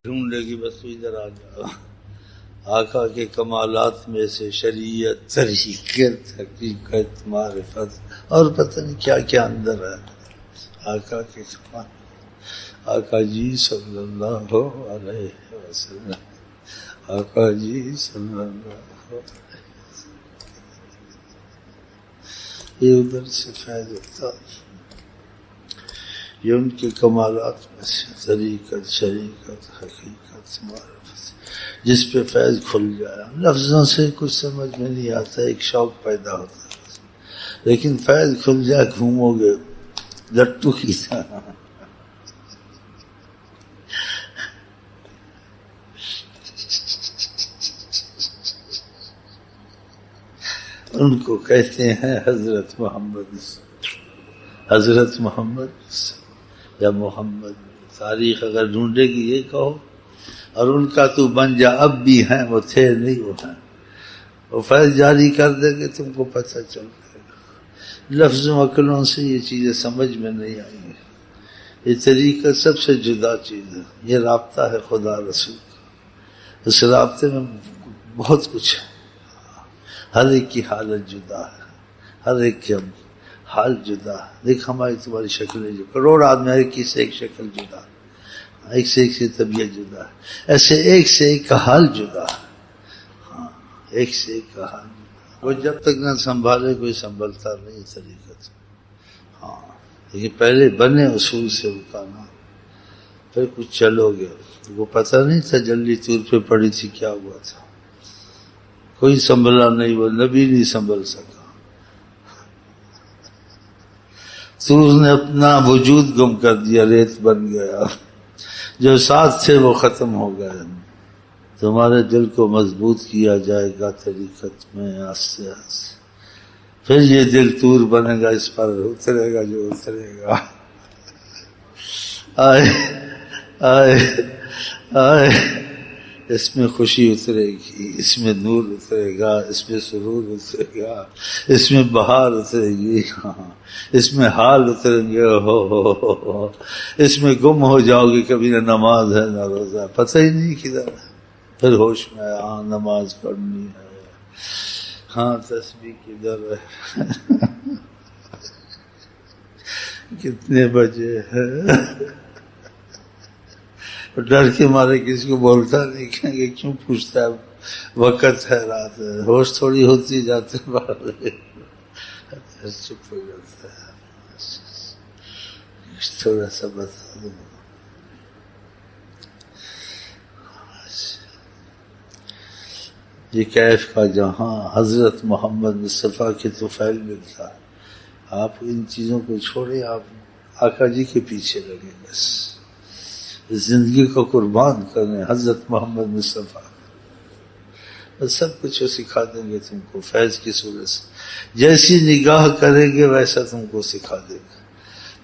ڈھونڈے گی بس تو ادھر آ جاؤ. آقا کے کمالات میں سے شریعت، طریقت، حقیقت، معرفت اور پتہ نہیں کیا کیا اندر ہے. آقا کے کمال، آقا جی صلی اللہ علیہ وسلم، آقا جی صلی اللہ علیہ وسلم. یہ ادھر سے فیض ہوتا، یہ ان کے کمالات میں سے طریقت، شریعت، حقیقت، معرفت. جس پہ فیض کھل جائے، لفظوں سے کچھ سمجھ میں نہیں آتا، ایک شوق پیدا ہوتا ہے، لیکن فیض کھل جائے گھومو گے لٹو کی طرح. ان کو کہتے ہیں حضرت محمد، حضرت محمد یا محمد. تاریخ اگر ڈھونڈے گی یہ کہو، اور ان کا تو بن جا، اب بھی ہیں وہ، تھے نہیں وہ ہیں. وہ فیض جاری کر دے گے تم کو پتہ چل جائے گا. لفظوں عقلوں سے یہ چیزیں سمجھ میں نہیں آئیں گی. یہ طریقہ سب سے جدا چیز ہے. یہ رابطہ ہے خدا رسول کا. اس رابطے میں بہت کچھ ہے. ہر ایک کی حالت جدا ہے، ہر ایک کے حال جدا ہے. دیکھ ہماری تمہاری شکلیں جو کروڑ آدمی، ہر ایک کی سے ایک شکل جدا ہے، ایک سے ایک سے طبیعت جدا ہے. ایسے ایک سے ایک کا حال جدا ہے. ہاں، ایک سے ایک کا حال جدا. وہ جب تک نہ سنبھالے کوئی سنبھلتا نہیں طریقت. ہاں، لیکن پہلے بنے اصول سے رکانا، پھر کچھ چلو گے. وہ پتہ نہیں تھا جلی طور پہ پڑی تھی کیا ہوا تھا. کوئی سنبھلا نہیں، وہ نبی نہیں سنبھل سکا. طور نے اپنا وجود گم کر دیا، ریت بن گیا. جو ساتھ تھے وہ ختم ہو گئے. تمہارے دل کو مضبوط کیا جائے گا طریقت میں آہستہ آہستہ. پھر یہ دل طور بنے گا، اس پر اترے گا جو اترے گا. آئے آئے آئے، اس میں خوشی اترے گی، اس میں نور اترے گا، اس میں سرور اترے گا، اس میں بہار اترے گی. ہاں، اس میں حال اتریں گے. ہو اس میں گم ہو جاؤ گے، کبھی نہ نماز ہے نہ روزہ، پتہ ہی نہیں کدھر ہے. پھر ہوش میں، ہاں نماز پڑھنی ہے، ہاں تسبیح کدھر ہے، کتنے بجے ہے. ڈر کے مارے کسی کو بولتا نہیں، کہیں گے کیوں پوچھتا ہے، وقت ہے، رات ہے. ہوش تھوڑی ہوتی جاتے چپ ہو جاتا ہے. تھوڑا سا بتا دوں. یہ کیف کا جہاں حضرت محمد مصطفیٰ کے طفیل ملتا ہے. آپ ان چیزوں کو چھوڑیں، آپ آقا جی کے پیچھے لگیں. بس زندگی کو قربان کریں حضرت محمد مصطفیٰ. بس سب کچھ وہ سکھا دیں گے تم کو فیض کی صورت سے. جیسی نگاہ کریں گے ویسا تم کو سکھا دیں گے.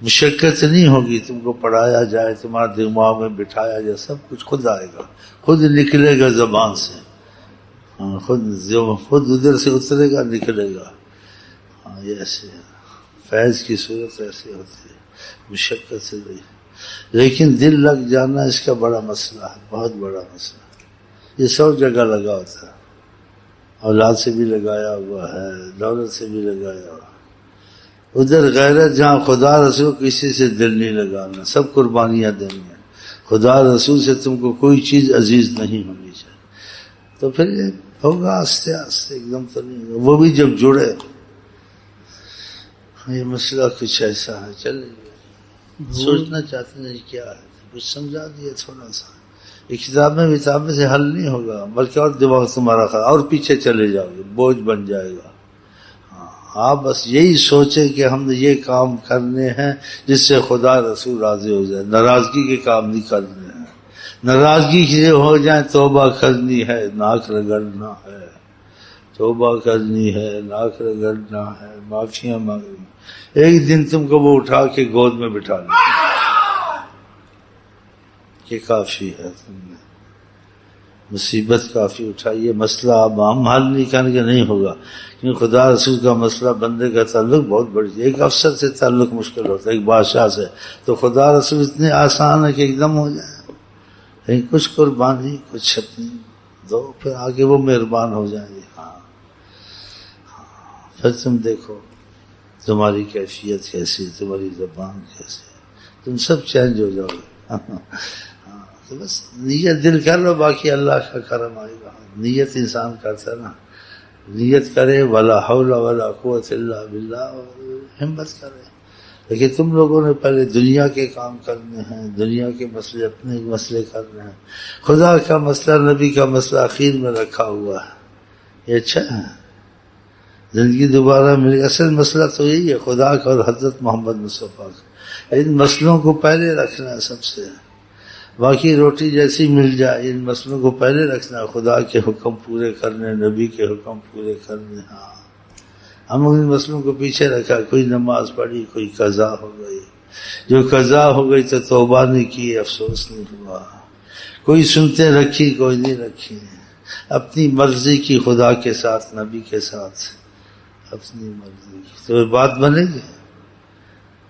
مشقت نہیں ہوگی، تم کو پڑھایا جائے، تمہارے دماغ میں بٹھایا جائے، سب کچھ خود آئے گا، خود نکلے گا زبان سے. ہاں، خود ادھر سے اترے گا، نکلے گا. ہاں، یہ ایسے فیض کی صورت ایسے ہوتی ہے، مشقت سے نہیں. لیکن دل لگ جانا اس کا بڑا مسئلہ ہے، بہت بڑا مسئلہ. یہ سب جگہ لگا ہوتا ہے. اولاد سے بھی لگایا ہوا ہے، دولت سے بھی لگایا ہوا. ادھر غیرت جہاں خدا رسول، کسی سے دل نہیں لگانا، سب قربانیاں دینی ہیں. خدا رسول سے تم کو کوئی چیز عزیز نہیں ہونی چاہیے. تو پھر یہ ہوگا آہستہ آہستہ، ایک دم تو نہیں ہوگا. وہ بھی جب جڑے. یہ مسئلہ کچھ ایسا ہے. چلے سوچنا چاہتے ہیں کیا ہے، کچھ سمجھا دیا تھوڑا سا. یہ کتابیں سے حل نہیں ہوگا، بلکہ اور دماغ تمہارا خراب، اور پیچھے چلے جاؤ گے، بوجھ بن جائے گا. آپ بس یہی سوچیں کہ ہم نے یہ کام کرنے ہیں جس سے خدا رسول راضی ہو جائے. ناراضگی کے کام نہیں کرنے ہیں. ناراضگی سے ہو جائیں توبہ کرنی ہے، ناک رگڑنا ہے. توبہ کرنی ہے، ناک رگڑنا ہے، معافیاں مانگنی. ایک دن تم کو وہ اٹھا کے گود میں بٹھا لیں کہ کافی ہے، تم نے مصیبت کافی اٹھائی ہے. مسئلہ اب ہم حل نہیں کریں گے، نہیں ہوگا. کیونکہ خدا رسول کا مسئلہ بندے کا تعلق بہت بڑی. ایک افسر سے تعلق مشکل ہوتا ہے، ایک بادشاہ سے. تو خدا رسول اتنے آسان ہے کہ ایک دم ہو جائے. کچھ قربانی، کچھ اپنی دو، پھر آگے وہ مہربان ہو جائیں گے. پھر تم دیکھو تمہاری کیفیت کیسی، تمہاری زبان کیسی، تم سب چینج ہو جاؤ گے. تو بس نیت دل کر لو، باقی اللہ کا کرم آئے گا. نیت انسان کرتا ہے نا، نیت کرے ولا حول ولا قوت الا باللہ، ہمت کرے. لیکن تم لوگوں نے پہلے دنیا کے کام کرنے ہیں، دنیا کے مسئلے، اپنے مسئلے کرنے ہیں. خدا کا مسئلہ، نبی کا مسئلہ آخر میں رکھا ہوا ہے. یہ اچھا ہے، زندگی دوبارہ ملی. اصل مسئلہ تو یہی ہے، خدا کا اور حضرت محمد مصطفیٰ کا. ان مسئلوں کو پہلے رکھنا ہے سب سے. باقی روٹی جیسی مل جائے، ان مسئلوں کو پہلے رکھنا ہے. خدا کے حکم پورے کرنے، نبی کے حکم پورے کرنے. ہم ان مسئلوں کو پیچھے رکھا. کوئی نماز پڑھی، کوئی قضا ہو گئی. جو قضا ہو گئی تو توبہ نہیں کی، افسوس نہیں ہوا. کوئی سنتے رکھی، کوئی نہیں رکھی. اپنی مرضی کی خدا کے ساتھ، نبی کے ساتھ اپنی مرضی کی، تو بات بنے گی.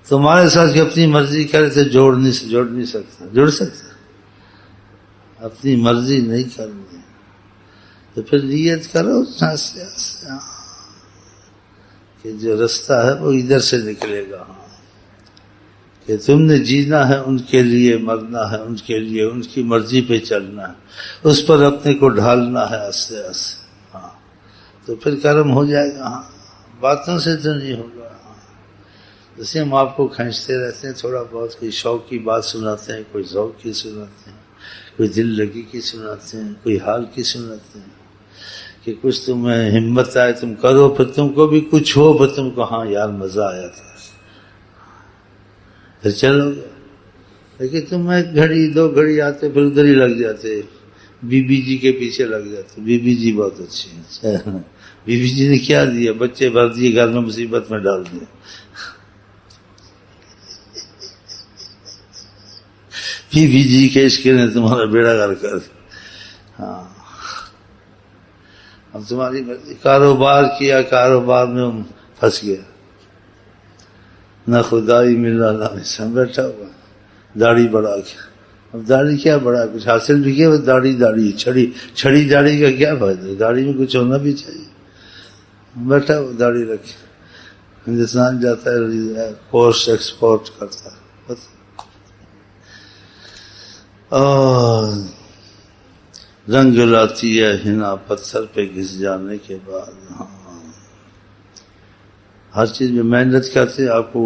تمہارے ساتھ کہ اپنی مرضی کرے تو جوڑ نہیں سکتا. جڑ سکتا؟ اپنی مرضی نہیں کرنی تو پھر نیت کرو کہ جو رستہ ہے وہ ادھر سے نکلے گا. کہ تم نے جینا ہے ان کے لیے، مرنا ہے ان کے لیے، ان کی مرضی پہ چلنا ہے، اس پر اپنے کو ڈھالنا ہے آہستہ آہستہ. تو پھر کرم ہو جائے گا. باتوں سے تو نہیں ہوگا. جیسے ہم آپ کو کھینچتے رہتے ہیں تھوڑا بہت، کوئی شوق کی بات سناتے ہیں، کوئی ذوق کی سناتے ہیں، کوئی دل لگی کی سناتے ہیں، کوئی حال کی سناتے ہیں، کہ کچھ تمہیں ہمت آئے تم کرو، پھر تم کو بھی کچھ ہو، پھر تم کو ہاں یار مزہ آیا تھا، پھر چلو گے. لیکن تم ایک گھڑی دو گھڑی آتے پھر ادھر ہی لگ جاتے، بی بی جی کے پیچھے لگ جاتے. بی بی جی بہت اچھی ہے. بی بی جی نے کیا دیا؟ بچے بھر دیے، گھر میں مصیبت میں ڈال دیا. بی بی جی کے عشق نے تمہارا بیڑا غرق کر دیا. اب تمہاری مرضی. کاروبار کیا، کاروبار میں پھنس گیا، نہ خدائی ملا نہ انسان. بیٹھا ہوا داڑھی بڑھا کے. اب داڑھی کیا بڑھا، کچھ حاصل بھی کیا، بس داڑھی چھڑی داڑھی کا کیا فائدہ؟ داڑھی میں کچھ ہونا بھی چاہیے. بیٹھا ہوا داڑھی رکھے، ہندوستان جاتا ہے، پوسٹ ایکسپورٹ کرتا ہے. رنگ لاتی ہے ہنا پتھر پہ گھس جانے کے بعد. ہر چیز میں محنت کرتے ہیں. آپ کو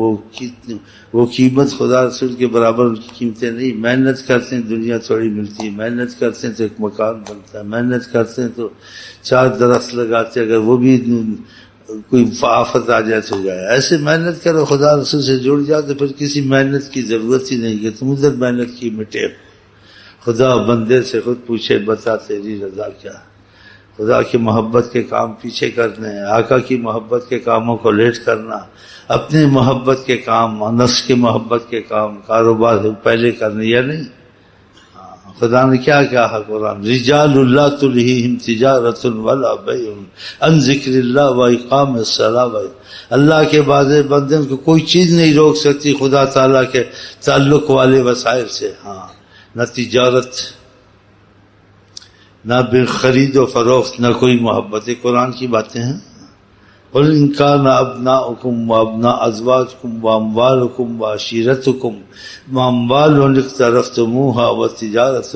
وہ قیمت خدا رسول کے برابر ان کی قیمتیں نہیں. محنت کرتے ہیں دنیا تھوڑی ملتی ہے، محنت کرتے ہیں تو ایک مکان بنتا ہے، محنت کرتے ہیں تو 4 درخت لگاتے ہیں، اگر وہ بھی کوئی آفت آ جائے تو جائے. ایسے محنت کرو، خدا رسول سے جڑ جاؤ تو پھر کسی محنت کی ضرورت ہی نہیں کہ تم ادھر محنت کی مٹے. خدا بندے سے خود پوچھے، بتا تیری رضا کیا. خدا کی محبت کے کام پیچھے کرنے ہیں، آقا کی محبت کے کاموں کو لیٹ کرنا، اپنی محبت کے کام، نفس کی محبت کے کام، کاروبار پہلے کرنے یا نہیں. خدا نے کیا کہا قرآن؟ رجال لا تلہیہم تجارۃ ولا بیع عن ذکر اللہ واقام الصلاۃ. اللہ کے بعد بندے کو کوئی چیز نہیں روک سکتی خدا تعالیٰ کے تعلق والے وسائل سے. نہ تجارت، نہ خرید و فروخت، نہ کوئی محبت. قرآن کی باتیں ہیں. قل ان کان ابناؤکم وابناء ازواجکم واموالکم وعشیرتکم واموال اقترفتموها وتجارت.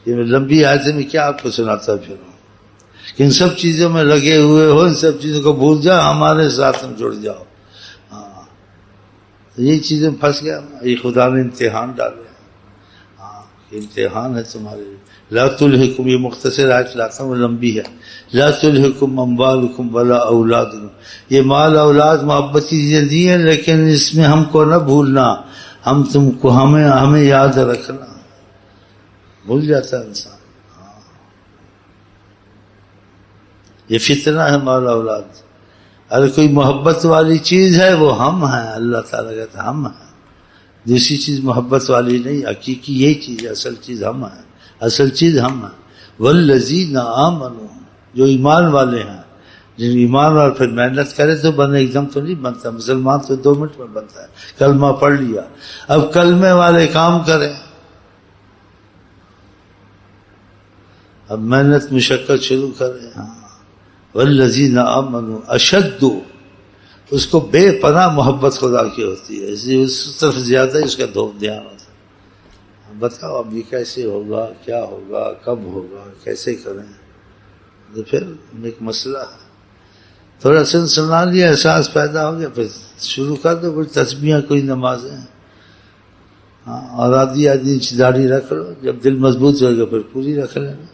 یہ لمبی آیتیں میں کیا آپ کو سناتا پھروں کہ ان سب چیزوں میں لگے ہوئے ہو، ان سب چیزوں کو بھول جاؤ، ہمارے ساتھ ہم جڑ جاؤ. یہ چیزیں پھنس گیا. یہ خدا نے امتحان ڈالے. امتحان ہے تمہارے لیے. لا تلہکم، یہ مختصر آیت لاتا ہوں، لمبی ہے. لا تلہکم اموالکم ولا اولادکم. یہ مال اولاد محبت کی چیزیں دی ہیں، لیکن اس میں ہم کو نہ بھولنا، ہم تم کو ہمیں یاد رکھنا. بھول جاتا ہے انسان. یہ فتنہ ہے مال اولاد. اگر کوئی محبت والی چیز ہے وہ ہم ہیں. اللہ تعالیٰ کہتا ہے ہم ہیں، دوسری چیز محبت والی نہیں. حقیقی یہی چیز ہے، اصل چیز ہم ہیں، اصل چیز ہم ہیں. والذین آمنوا، جو ایمان والے ہیں. جن ایمان والے پھر محنت کرے تو بنے، ایک دم تو نہیں بنتا. مسلمان تو 2 منٹ میں بنتا ہے. کلمہ پڑھ لیا، اب کلمے والے کام کریں. اب محنت مشقت شروع کریں. والذین آمنوا اشد، اس کو بے پناہ محبت خدا کی ہوتی ہے، اس لیے اس طرف زیادہ اس کا دھیان ہوتا ہے. بتاؤ اب یہ کیسے ہوگا، کیا ہوگا، کب ہوگا، کیسے کریں. تو پھر ایک مسئلہ ہے، تھوڑا سنا لیا، احساس پیدا ہو گیا، پھر شروع کر دو کوئی تسبیحیں، کوئی نمازیں. اور آدھی آدھی داڑھی رکھ لو، جب دل مضبوط ہوگا پھر پوری رکھ لینا.